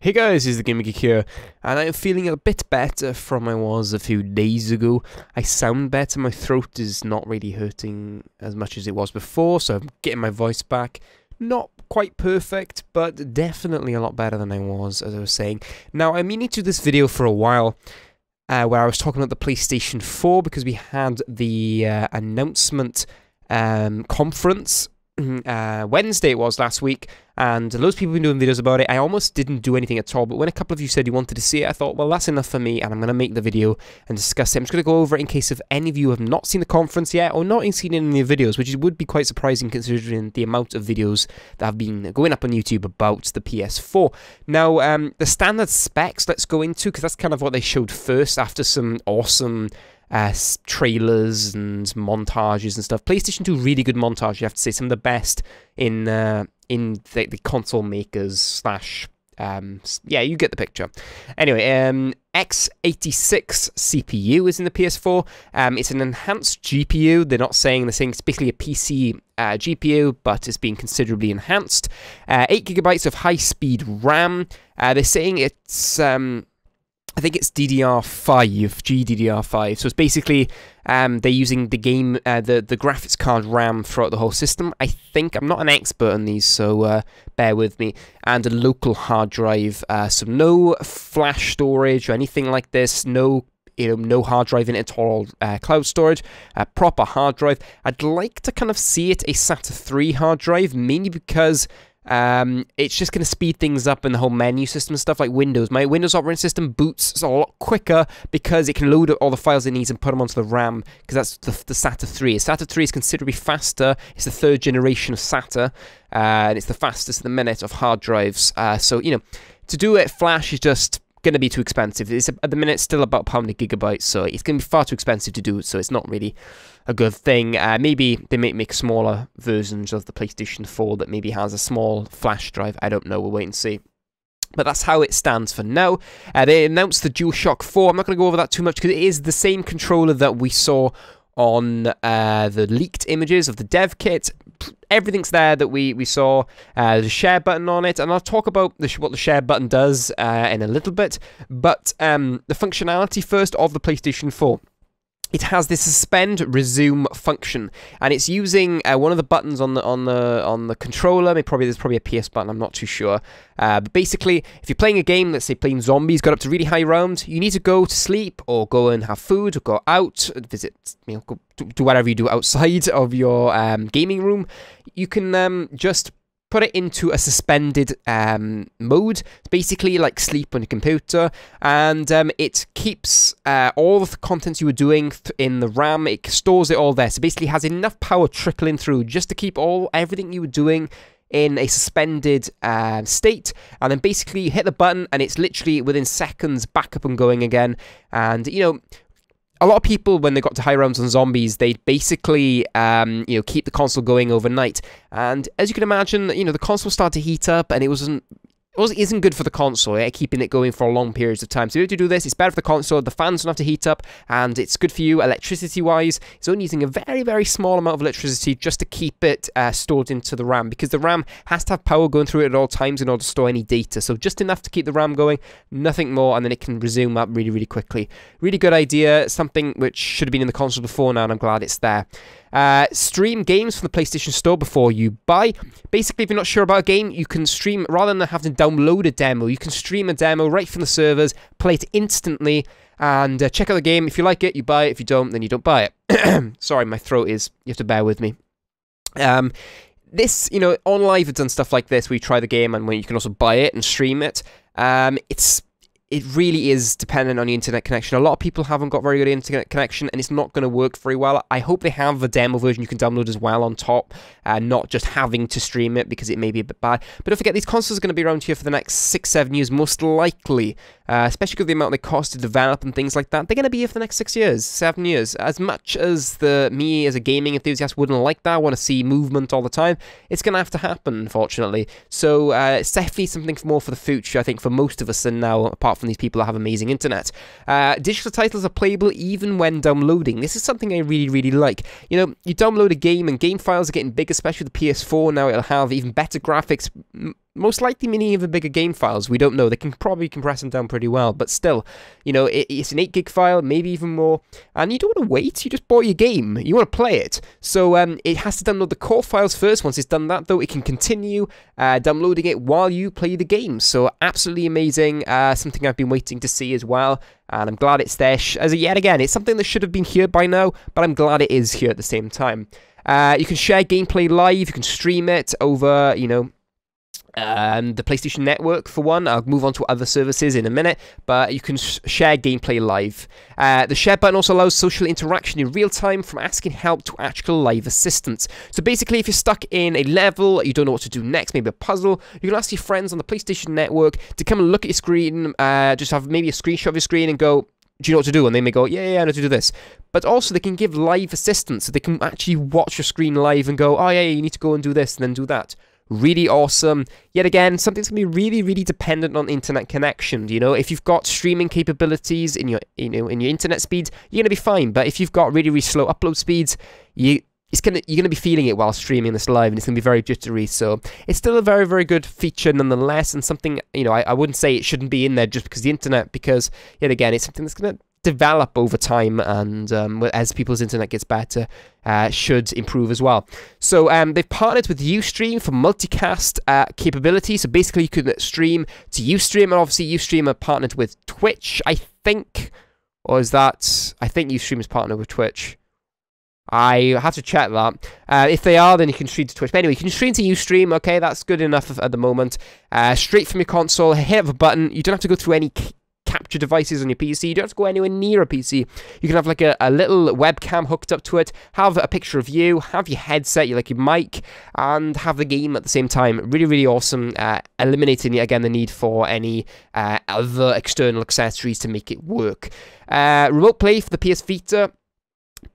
Hey guys, it's the Gaming Geek here, and I'm feeling a bit better from I was a few days ago. I sound better, my throat is not really hurting as much as it was before, so I'm getting my voice back. Not quite perfect, but definitely a lot better than I was, as I was saying. Now, I'm meaning to do this video for a while, where I was talking about the PlayStation 4, because we had the announcement conference. Wednesday it was last week, and loads of people have been doing videos about it. I almost didn't do anything at all, but when a couple of you said you wanted to see it, I thought, well, that's enough for me, and I'm going to make the video and discuss it. I'm just going to go over it in case if any of you have not seen the conference yet, or not seen any of the videos, which would be quite surprising considering the amount of videos that have been going up on YouTube about the PS4. Now, the standard specs, let's go into, because that's kind of what they showed first after some awesome trailers and montages and stuff. PlayStation 2, really good montage, you have to say, some of the best in the console makers slash yeah, you get the picture. Anyway, x86 CPU is in the PS4. It's an enhanced GPU. They're not saying, they're saying it's basically a PC GPU, but it's being considerably enhanced. 8 GB of high-speed RAM. They're saying it's I think it's DDR5, GDDR5. So it's basically they're using the game, the graphics card RAM throughout the whole system. I think, I'm not an expert on these, so bear with me. And a local hard drive. So no flash storage or anything like this. No, no hard drive in it at all. Cloud storage, proper hard drive. I'd like to kind of see it a SATA 3 hard drive, mainly because it's just going to speed things up in the whole menu system and stuff like Windows. My Windows operating system boots a lot quicker because it can load all the files it needs and put them onto the RAM, because that's the SATA 3. SATA 3 is considerably faster. It's the 3rd generation of SATA, and it's the fastest at the minute of hard drives. So, you know, to do it, flash is just going to be too expensive. It's at the minute still about £1 a gigabyte, so it's going to be far too expensive to do, so it's not really a good thing. Maybe they may make smaller versions of the PlayStation 4 that maybe has a small flash drive. I don't know, we'll wait and see. But that's how it stands for now. They announced the DualShock 4. I'm not going to go over that too much because it is the same controller that we saw on the leaked images of the dev kit. Everything's there that we saw. There's a share button on it, and I'll talk about what the share button does in a little bit. But the functionality first of the PlayStation 4. It has this suspend resume function, and it's using one of the buttons on the controller. There's probably a PS button, I'm not too sure. But basically, if you're playing a game, let's say playing zombies, got up to really high round, you need to go to sleep or go and have food or go out, visit, you know, go do whatever you do outside of your gaming room. You can just put it into a suspended mode. It's basically like sleep on your computer, and it keeps all of the contents you were doing in the RAM. It stores it all there, so basically it has enough power trickling through just to keep everything you were doing in a suspended state, and then basically you hit the button and it's literally within seconds back up and going again. And you know, a lot of people, when they got to high rounds on zombies, they basically, you know, keep the console going overnight. And as you can imagine, you know, the console started to heat up, and it isn't good for the console, keeping it going for long periods of time. So if you do this, it's better for the console, the fans don't have to heat up, and it's good for you electricity-wise. It's only using a very, very small amount of electricity just to keep it stored into the RAM, because the RAM has to have power going through it at all times in order to store any data. So just enough to keep the RAM going, nothing more, and then it can resume up really, really quickly. Really good idea, something which should have been in the console before now, and I'm glad it's there. Stream games from the PlayStation Store before you buy. Basically, if you're not sure about a game, you can stream, rather than having to download a demo, you can stream a demo right from the servers, play it instantly, and check out the game. If you like it, you buy it. If you don't, then you don't buy it. Sorry, my throat is, you have to bear with me. This, you know, on Live have done stuff like this, where you try the game and when you can also buy it and stream it. It really is dependent on the internet connection. A lot of people haven't got very good internet connection, and it's not going to work very well. I hope they have a demo version you can download as well on top, not just having to stream it, because it may be a bit bad. But don't forget, these consoles are going to be around here for the next 6-7 years, most likely, especially because of the amount they cost to develop and things like that. They're going to be here for the next 6 years, 7 years. As much as me as a gaming enthusiast wouldn't like that, I want to see movement all the time, it's going to have to happen, unfortunately. So it's definitely something more for the future, I think, for most of us than now, apart from these people that have amazing internet. Digital titles are playable even when downloading. This is something I really, really like. You know, you download a game and game files are getting big, especially with the PS4. Now it'll have even better graphics, most likely meaning even bigger game files. We don't know. They can probably compress them down pretty well, but still, you know, it's an 8 gig file, maybe even more, and you don't want to wait. You just bought your game. You want to play it. So it has to download the core files first. Once it's done that, though, it can continue downloading it while you play the game. So absolutely amazing. Something I've been waiting to see as well, and I'm glad it's there. Yet again, it's something that should have been here by now, but I'm glad it is here at the same time. You can share gameplay live. You can stream it over, you know, the PlayStation Network, for one. I'll move on to other services in a minute, but you can share gameplay live. The share button also allows social interaction in real time, from asking help to actual live assistance. So basically, if you're stuck in a level, you don't know what to do next, maybe a puzzle, you can ask your friends on the PlayStation Network to come and look at your screen, just have maybe a screenshot of your screen and go, do you know what to do? And they may go, yeah, I know to do this. But also, they can give live assistance, so they can actually watch your screen live and go, oh yeah, you need to go and do this and then do that. Really awesome. Yet again, something's going to be really, really dependent on internet connection. You know, if you've got streaming capabilities in your, in your internet speeds, you're going to be fine. But if you've got really, really slow upload speeds, you're going to be feeling it while streaming this live, and it's going to be very jittery. So it's still a very, very good feature nonetheless, and something, you know, I wouldn't say it shouldn't be in there just because of the internet, because yet again, it's something that's going to develop over time, and as people's internet gets better, should improve as well. So they've partnered with Ustream for multicast capability. So basically, you can stream to Ustream, and obviously Ustream are partnered with Twitch, I think, or is that? I think Ustream is partnered with Twitch. I have to check that. If they are, then you can stream to Twitch. But anyway, you can stream to Ustream. Okay, that's good enough at the moment. Straight from your console, hit of a button. You don't have to go through any capture devices on your PC. You don't have to go anywhere near a PC. You can have like a little webcam hooked up to it, have a picture of you, have your headset, like your mic, and have the game at the same time. Really, really awesome. Eliminating, again, the need for any other external accessories to make it work. Remote play for the PS Vita.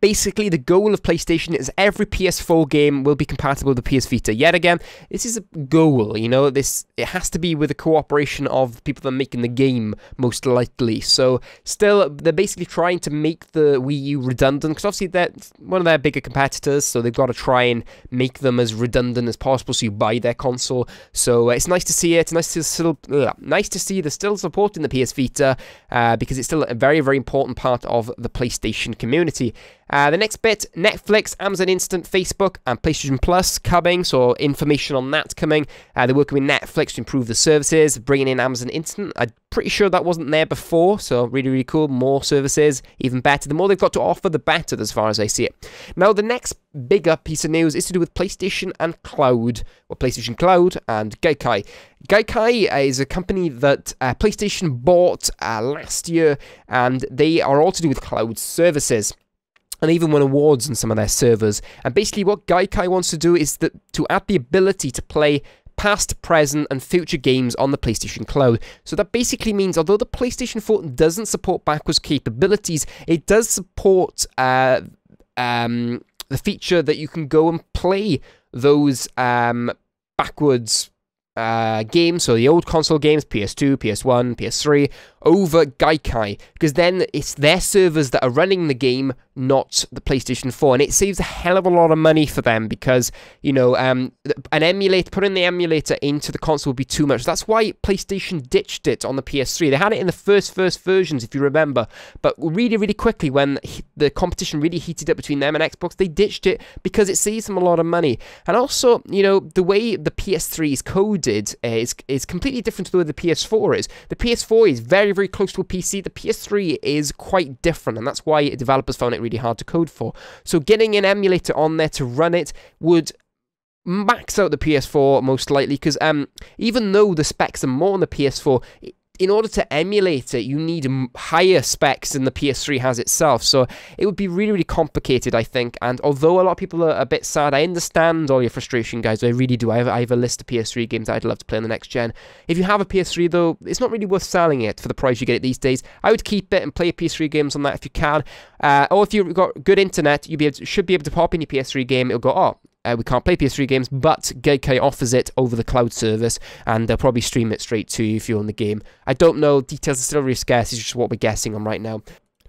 Basically, the goal of PlayStation is every PS4 game will be compatible with the PS Vita. Yet again, this is a goal, you know, it has to be with the cooperation of the people that are making the game, most likely. So, still, they're basically trying to make the Wii U redundant, because obviously they're one of their bigger competitors, so they've got to try and make them as redundant as possible, so you buy their console. So, it's nice to see it. It's nice to see they're still supporting the PS Vita, because it's still a very, very important part of the PlayStation community. The next bit, Netflix, Amazon Instant, Facebook, and PlayStation Plus coming, so information on that coming. They're working with Netflix to improve the services, bringing in Amazon Instant. I'm pretty sure that wasn't there before, so really, really cool. More services, even better. The more they've got to offer, the better, as far as I see it. Now, the next bigger piece of news is to do with PlayStation and Cloud, or PlayStation Cloud and Gaikai. Gaikai is a company that PlayStation bought last year, and they are all to do with cloud services, and even won awards on some of their servers. And basically what Gaikai wants to do is to add the ability to play past, present, and future games on the PlayStation Cloud. So that basically means, although the PlayStation 4 doesn't support backwards capabilities, it does support the feature that you can go and play those backwards games, so the old console games, PS2, PS1, PS3, over Gaikai, because then it's their servers that are running the game, not the PlayStation 4, and it saves a hell of a lot of money for them, because, you know, putting the emulator into the console would be too much. That's why PlayStation ditched it on the PS3. They had it in the first versions, if you remember, but really, really quickly, when the competition really heated up between them and Xbox, they ditched it because it saves them a lot of money. And also, you know, the way the PS3 is coded is completely different to the way the PS4 is. The PS4 is very, very close to a PC. The PS3 is quite different, and that's why developers found it really hard to code for. So getting an emulator on there to run it would max out the PS4 most likely, because even though the specs are more on the PS4, in order to emulate it, you need higher specs than the PS3 has itself. So it would be really, really complicated, I think. And although a lot of people are a bit sad, I understand all your frustration, guys. I really do. I have a list of PS3 games I'd love to play on the next gen. If you have a PS3, though, it's not really worth selling it for the price you get it these days. I would keep it and play PS3 games on that if you can. Or if you've got good internet, you should be able to pop in your PS3 game. It'll go, oh, we can't play PS3 games, but Gaikai offers it over the cloud service, and they'll probably stream it straight to you if you own the game. I don't know, details are still really scarce, it's just what we're guessing on right now.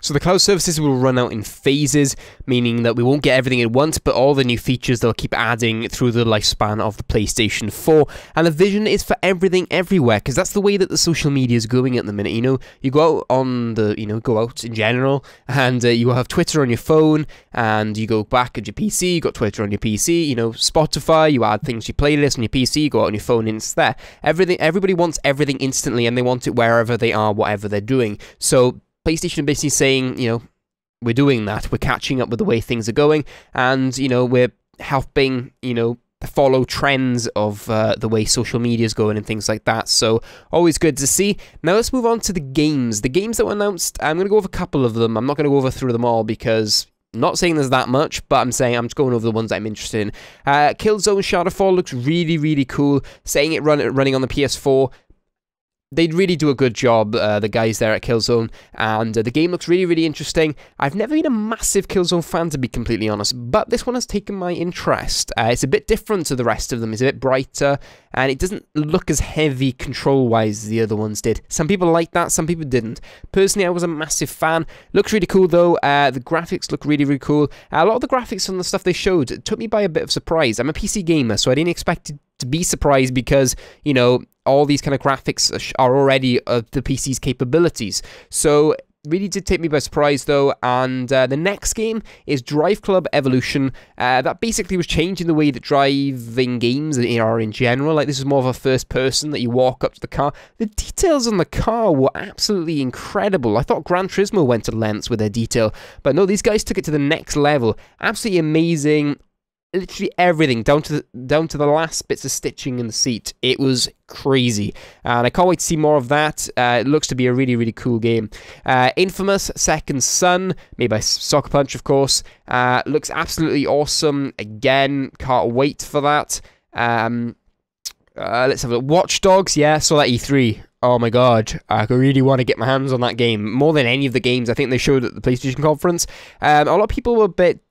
So the cloud services will run out in phases, meaning that we won't get everything at once, but all the new features they'll keep adding through the lifespan of the PlayStation 4. And the vision is for everything everywhere, because that's the way that the social media is going at the minute. You know, you go out on the, go out in general, and you have Twitter on your phone, and you go back at your PC, you got Twitter on your PC, Spotify, you add things to your playlist on your PC, you go out on your phone, and it's there. Everybody wants everything instantly, and they want it wherever they are, whatever they're doing. So PlayStation basically saying, we're doing that. We're catching up with the way things are going, and, we're helping, follow trends of the way social media is going and things like that. So always good to see. Now let's move on to the games. The games that were announced, I'm going to go over a couple of them. I'm not going to go over through them all because I'm not saying there's that much, but I'm saying I'm just going over the ones that I'm interested in. Killzone Shadowfall looks really, really cool. Saying it running on the PS4. They really do a good job, the guys there at Killzone, and the game looks really, really interesting. I've never been a massive Killzone fan, to be completely honest, but this one has taken my interest. It's a bit different to the rest of them. It's a bit brighter, and it doesn't look as heavy control-wise as the other ones did. Some people like that, some people didn't. Personally, I was a massive fan. Looks really cool, though. The graphics look really, really cool. A lot of the graphics on the stuff they showed took me by a bit of surprise. I'm a PC gamer, so I didn't expect it to be surprised because, all these kind of graphics are already the PC's capabilities. So really did take me by surprise, though. And the next game is Drive Club Evolution. That basically was changing the way that driving games are in general. Like, this is more of a first person that you walk up to the car. The details on the car were absolutely incredible. I thought Gran Turismo went to lengths with their detail, but no, these guys took it to the next level. Absolutely amazing. Literally everything, down to the last bits of stitching in the seat. It was crazy, and I can't wait to see more of that. It looks to be a really, really cool game. Infamous Second Son, made by Soccer Punch, of course. Looks absolutely awesome. Again, can't wait for that. Let's have a look. Watch Dogs, yeah, saw that E3. Oh my god, I really want to get my hands on that game. More than any of the games I think they showed at the PlayStation conference. A lot of people were a bit,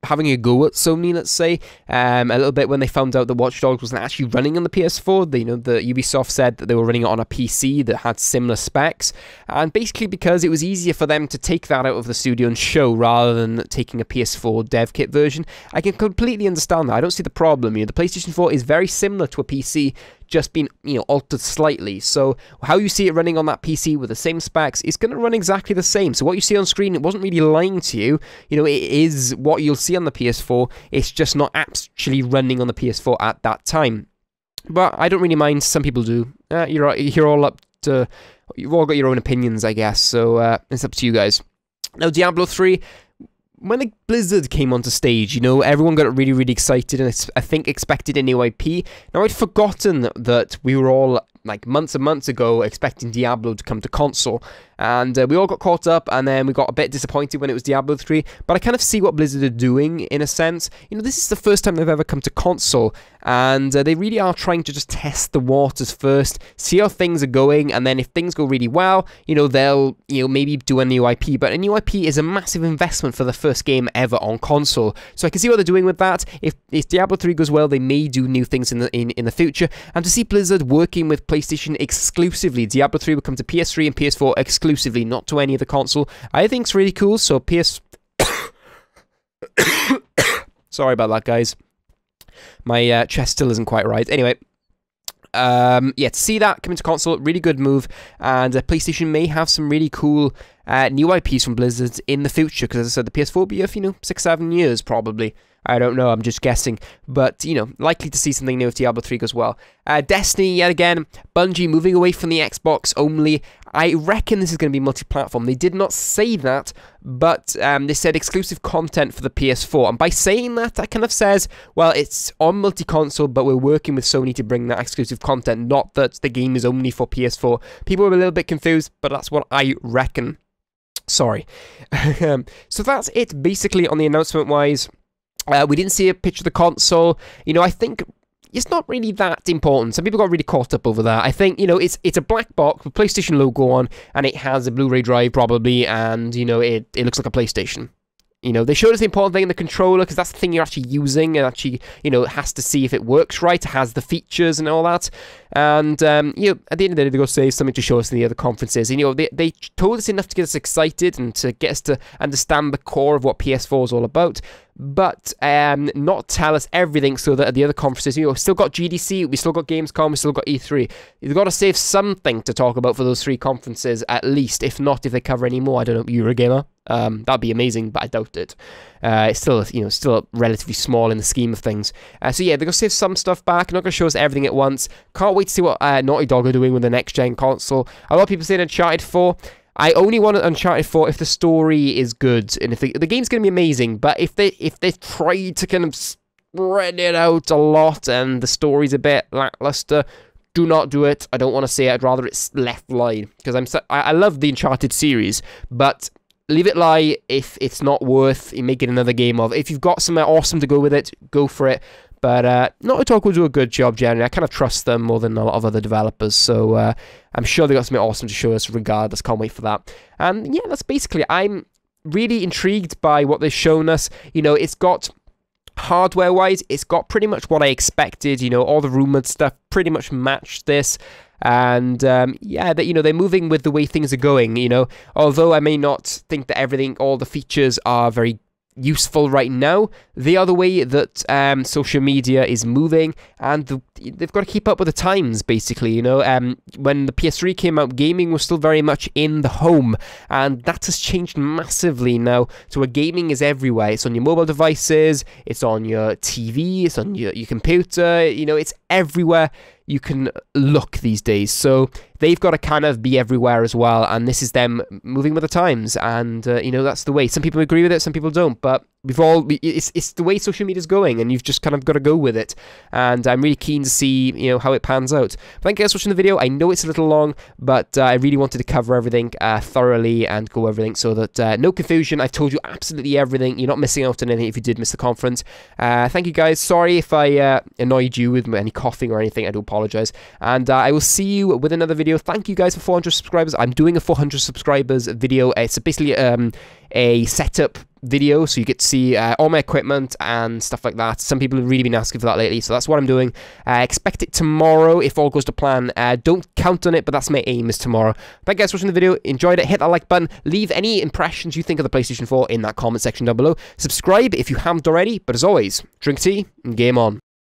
having a go at Sony, let's say, a little bit when they found out that Watch Dogs wasn't actually running on the PS4. The Ubisoft said that they were running it on a PC that had similar specs, and basically because it was easier for them to take that out of the studio and show rather than taking a PS4 dev kit version. I can completely understand that. I don't see the problem. The PlayStation 4 is very similar to a PC, just been altered slightly. So how you see it running on that PC with the same specs, it's going to run exactly the same. So what you see on screen, it wasn't really lying to you. It is what you'll see on the PS4. It's just not actually running on the PS4 at that time. But I don't really mind. Some people do. You've all got your own opinions, I guess. So it's up to you guys. Now, Diablo 3. When the Blizzard came onto stage, everyone got really, really excited and I think expected a new IP. Now, I'd forgotten that we were all, months and months ago, expecting Diablo to come to console. And we all got caught up, and then we got a bit disappointed when it was Diablo 3. But I kind of see what Blizzard are doing, in a sense. This is the first time they've ever come to console, and they really are trying to just test the waters first, see how things are going, and then if things go really well, they'll, maybe do a new IP. But a new IP is a massive investment for the first game ever on console. So I can see what they're doing with that. If Diablo 3 goes well, they may do new things in the future. And to see Blizzard working with PlayStation exclusively, Diablo 3 will come to PS3 and PS4 exclusively, not to any other console, I think it's really cool. So sorry about that, guys. My chest still isn't quite right. Anyway, to see that coming to console, really good move, and PlayStation may have some really cool new IPs from Blizzard in the future, because as I said, the PS4 will be 6-7 years probably. I don't know, I'm just guessing, but likely to see something new if Diablo 3 goes well. Destiny, yet again, Bungie moving away from the Xbox only. I reckon this is going to be multi-platform. They did not say that, but they said exclusive content for the PS4, and by saying that, that kind of says, well, it's on multi-console, but we're working with Sony to bring that exclusive content, not that the game is only for PS4. People were a little bit confused, but that's what I reckon. Sorry. So that's it, basically, on the announcement-wise. We didn't see a picture of the console. I think it's not really that important. Some people got really caught up over that. I think, it's a black box with PlayStation logo on, and it has a Blu-ray drive probably, and, it looks like a PlayStation. You know, they showed us the important thing in the controller, because that's the thing you're actually using, and actually, you know, it has to see if it works right, it has the features and all that. And, you know, at the end of the day, they're going to say something to show us in the other conferences. And, you know, they told us enough to get us excited and to get us to understand the core of what PS4 is all about, but not tell us everything, so that at the other conferences, you know, we've still got GDC, we still got Gamescom, we still got E3. You've got to save something to talk about for those 3 conferences, at least. If not, if they cover any more, I don't know, Eurogamer. That'd be amazing, but I doubt it. It's still, you know, still relatively small in the scheme of things. So yeah, they're gonna save some stuff back. Not gonna show us everything at once. Can't wait to see what Naughty Dog are doing with the next gen console. A lot of people saying Uncharted 4. I only want Uncharted 4 if the story is good, and if the game's gonna be amazing. But if they try to kind of spread it out a lot and the story's a bit lackluster, do not do it. I don't want to see it. I'd rather it's left lie, because I love the Uncharted series, but leave it lie if it's not worth making another game of. If you've got something awesome to go with it, go for it. But Naughty Dog will do a good job generally. I kind of trust them more than a lot of other developers. So I'm sure they got something awesome to show us regardless. Can't wait for that. And yeah, that's basically it. I'm really intrigued by what they've shown us. You know, it's got... hardware-wise, it's got pretty much what I expected. You know, all the rumored stuff pretty much matched this. And yeah, that, you know, they're moving with the way things are going. You know, although I may not think that everything, all the features are very useful right now, they are the way that social media is moving, and they've got to keep up with the times, basically. You know, when the PS3 came out, gaming was still very much in the home, and that has changed massively now. So where gaming is everywhere. It's on your mobile devices, it's on your TV, it's on your computer. You know, it's everywhere you can look these days. So they've got to kind of be everywhere as well, and this is them moving with the times. And you know, that's the way. Some people agree with it, some people don't, but it's the way social media is going, and you've just kind of got to go with it. And I'm really keen to see, you know, how it pans out. Thank you guys for watching the video. I know it's a little long, but I really wanted to cover everything thoroughly and go everything, so that no confusion. I've told you absolutely everything. You're not missing out on anything if you did miss the conference. Thank you guys. Sorry if I annoyed you with any coughing or anything. I do apologize. And I will see you with another video. Thank you guys for 400 subscribers. I'm doing a 400 subscribers video. It's basically a setup video, so you get to see all my equipment and stuff like that. Some people have really been asking for that lately, so that's what I'm doing. Expect it tomorrow if all goes to plan. Don't count on it, but that's my aim, is tomorrow. Thank you guys for watching the video. Enjoyed it. Hit that like button. Leave any impressions you think of the PlayStation 4 in that comment section down below. Subscribe if you haven't already, but as always, drink tea and game on.